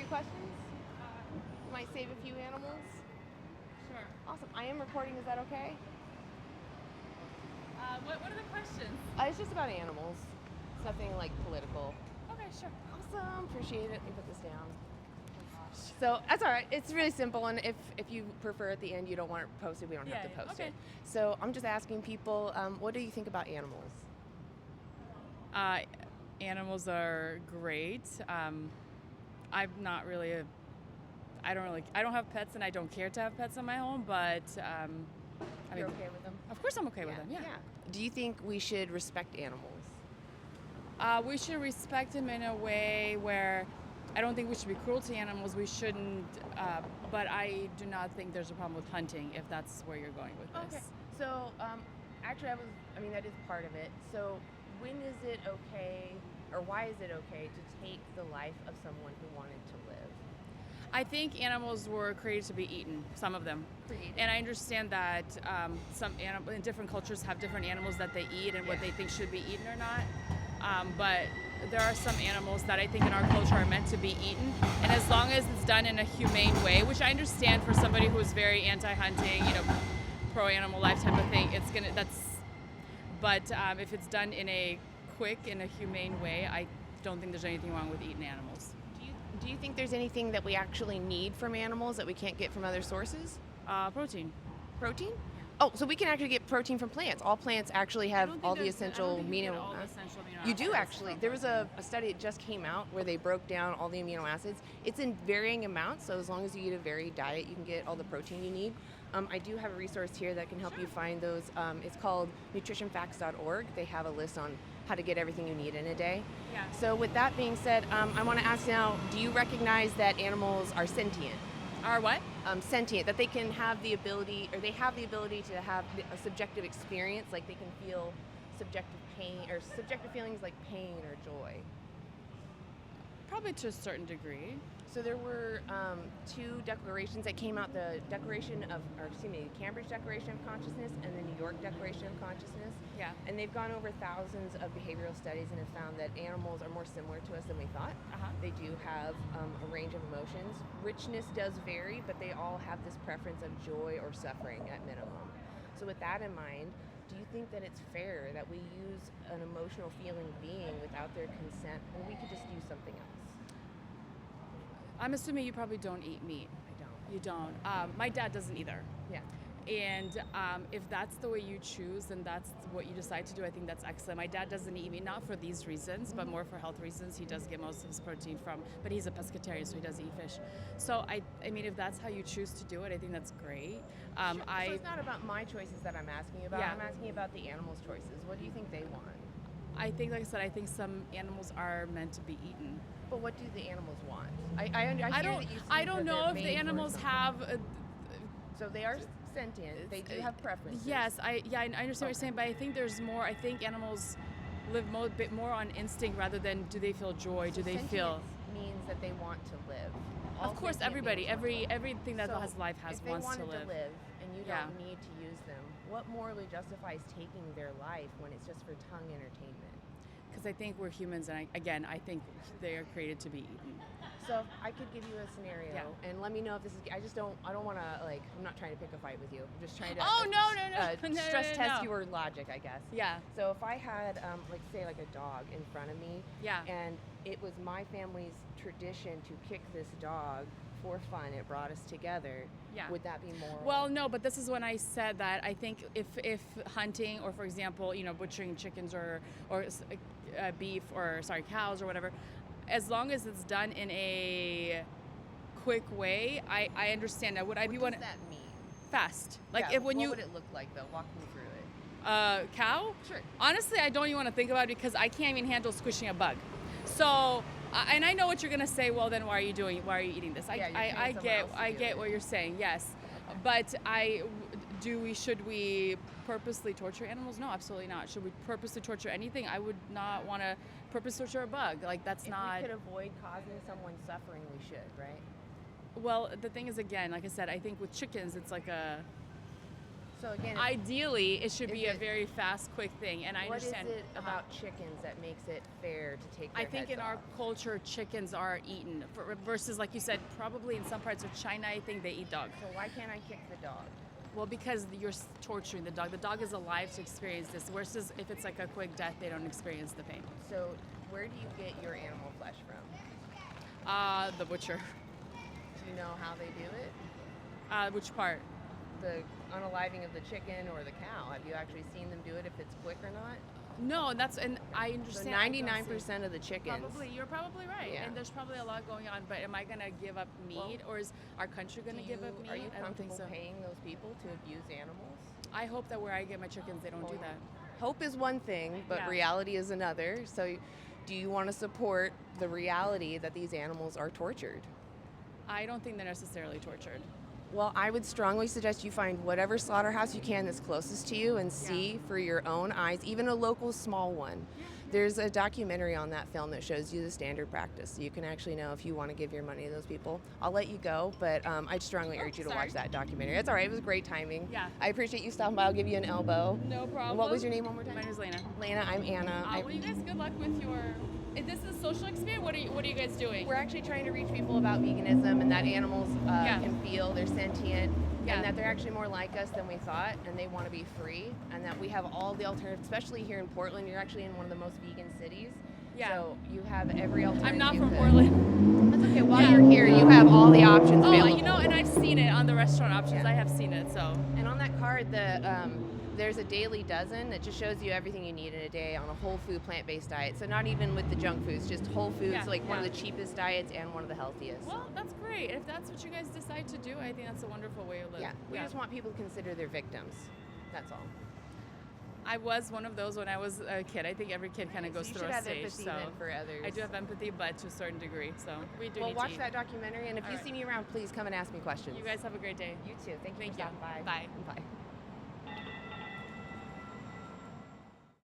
few questions? You might save a few animals. Sure. Awesome. I am recording. Is that okay? What are the questions? It's just about animals. It's nothing like political. Okay, sure. Awesome. Appreciate it. Let me put this down. So that's all right. It's really simple, and if you prefer at the end you don't want it posted, we don't have to post it. So I'm just asking people, what do you think about animals? Animals are great. I'm not really I don't have pets, and I don't care to have pets in my home, but You're okay with them? Of course I'm okay with them. Yeah. Do you think we should respect animals? We should respect them in a way where I don't think we should be cruel to animals. We shouldn't, but I do not think there's a problem with hunting, if that's where you're going with this. Okay. So, actually, that is part of it. So, when is it okay, or why is it okay to take the life of someone who wanted to live? I think animals were created to be eaten, some of them. And I understand that some in different cultures have different animals that they eat and what they think should be eaten or not. But there are some animals that I think in our culture are meant to be eaten. And as long as it's done in a humane way, which I understand for somebody who is very anti-hunting, pro-animal life type of thing, but if it's done in a humane way, I don't think there's anything wrong with eating animals. Do you think there's anything that we actually need from animals that we can't get from other sources? Protein. Protein? Oh, so we can actually get protein from plants. All plants actually have all the essential amino acids. You do actually. There was a study that just came out where they broke down all the amino acids. It's in varying amounts, so as long as you eat a varied diet, you can get all the protein you need. I do have a resource here that can help you find those. It's called nutritionfacts.org. They have a list on how to get everything you need in a day. Yeah. So with that being said, I want to ask now, do you recognize that animals are sentient? Are what? Sentient, that they can have the ability, or they have the ability to have a subjective experience, like they can feel subjective pain, or subjective feelings like pain or joy. Probably to a certain degree. So there were two declarations that came out, the Cambridge Declaration of Consciousness and the New York Declaration of Consciousness. Yeah. And they've gone over thousands of behavioral studies and have found that animals are more similar to us than we thought. They do have a range of emotions. Richness does vary, but they all have this preference of joy or suffering at minimum. So with that in mind, do you think that it's fair that we use an emotional feeling being without their consent when we could just use something else? I'm assuming you probably don't eat meat. I don't. You don't. My dad doesn't either. Yeah. And if that's the way you choose and that's what you decide to do, I think that's excellent. My dad doesn't eat meat, not for these reasons, but more for health reasons. He does get most of his protein but he's a pescatarian, so he does eat fish. So I mean, if that's how you choose to do it, I think that's great. So it's not about my choices that I'm asking about. Yeah. I'm asking about the animals' choices. What do you think they want? I think, like I said, I think some animals are meant to be eaten. But what do the animals want? I don't know if the animals have. So they are sentient. They do have preferences. Yes, I understand what you're saying, but I think there's more. I think animals live a bit more on instinct rather than do they feel joy? Do they feel? Means that they want to live. Of course, everybody, everything that has life wants to live. If they wanted to live and you don't need to use them, what morally justifies taking their life when it's just for tongue entertainment? Because I think we're humans, and I think they are created to be eaten. So I could give you a scenario, and let me know if this is. I don't want to I'm not trying to pick a fight with you. I'm just trying to. Oh no! Stress test your logic, I guess. Yeah. So if I had say a dog in front of me, and it was my family's tradition to kick this dog for fun, it brought us together. Yeah. Would that be moral? Well, no, but this is when I said that I think if hunting, or for example, butchering chickens or beef or cows or whatever, as long as it's done in a quick way, I understand that. Would I be one? What does that mean? Fast. What would it look like though? Walk me through it. Cow? Sure. Honestly, I don't even want to think about it because I can't even handle squishing a bug. So, and I know what you're gonna say. Well, then why are you eating this? I get what you're saying. Yes, but should we purposely torture animals? No, absolutely not. Should we purposely torture anything? I would not want to purposely torture a bug. If we could avoid causing someone suffering, we should, right? Well, the thing is, again, like I said, I think with chickens, it's like a. So again, ideally, it should be a it- very fast, quick thing. And I what is understand. it about chickens that makes it fair to take I their think heads in our off? culture, chickens are eaten versus, like you said, probably in some parts of China, I think they eat dog. So why can't I kick the dog? Well, because you're torturing the dog. The dog is alive to experience this. Versus if it's like a quick death, they don't experience the pain. So where do you get your animal flesh from? The butcher. Do you know how they do it? Which part? The unaliving of the chicken or the cow. Have you actually seen them do it if it's quick or not? No, and I So understand. 99% of the chickens. You're probably right. Yeah. And there's probably a lot going on. But am I gonna give up meat, or is our country gonna give up meat? Are you I don't think comfortable so. paying those people to abuse animals? I hope that where I get my chickens, they don't do that. Hope is one thing, but Yeah. reality is another. So do you want to support the reality that these animals are tortured? I don't think they're necessarily tortured. Well, I would strongly suggest you find whatever slaughterhouse you can that's closest to you and see for your own eyes, even a local small one. There's a documentary on that film that shows you the standard practice. So you can actually know if you want to give your money to those people. I'll let you go, but I'd strongly urge you to watch that documentary. That's all right. It was great timing. Yeah. I appreciate you stopping by. I'll give you an elbow. No problem. What was your name one more time? My name is Lena. Lena, I'm Anna. Well, you guys, good luck with your. Is this a social experience? What are you guys doing? We're actually trying to reach people about veganism and that animals can feel, they're sentient, Yeah. and that they're actually more like us than we thought, and they want to be free, and that we have all the alternatives, especially here in Portland. You're actually in one of the most vegan cities. Yeah. So you have every alternative. I'm not from Portland. That's okay. While you're here, you have all the options available. And I've seen it on the restaurant options. Yeah. I have seen it, so. And on that card, there's a Dailey Dozen that just shows you everything you need in a day on a whole food plant-based diet. So not even with the junk foods, just whole foods, one of the cheapest diets and one of the healthiest. Well, that's great. If that's what you guys decide to do, I think that's a wonderful way to live. Yeah, we just want people to consider their victims. That's all. I was one of those when I was a kid. I think every kid kind of goes through a stage. Empathy So then for others. I do have empathy, but to a certain degree. So we do Well, need watch to that documentary, and if All you right. see me around, please come and ask me questions. You guys have a great day. You too. Thank you Thank for you. stopping by. Bye. Bye.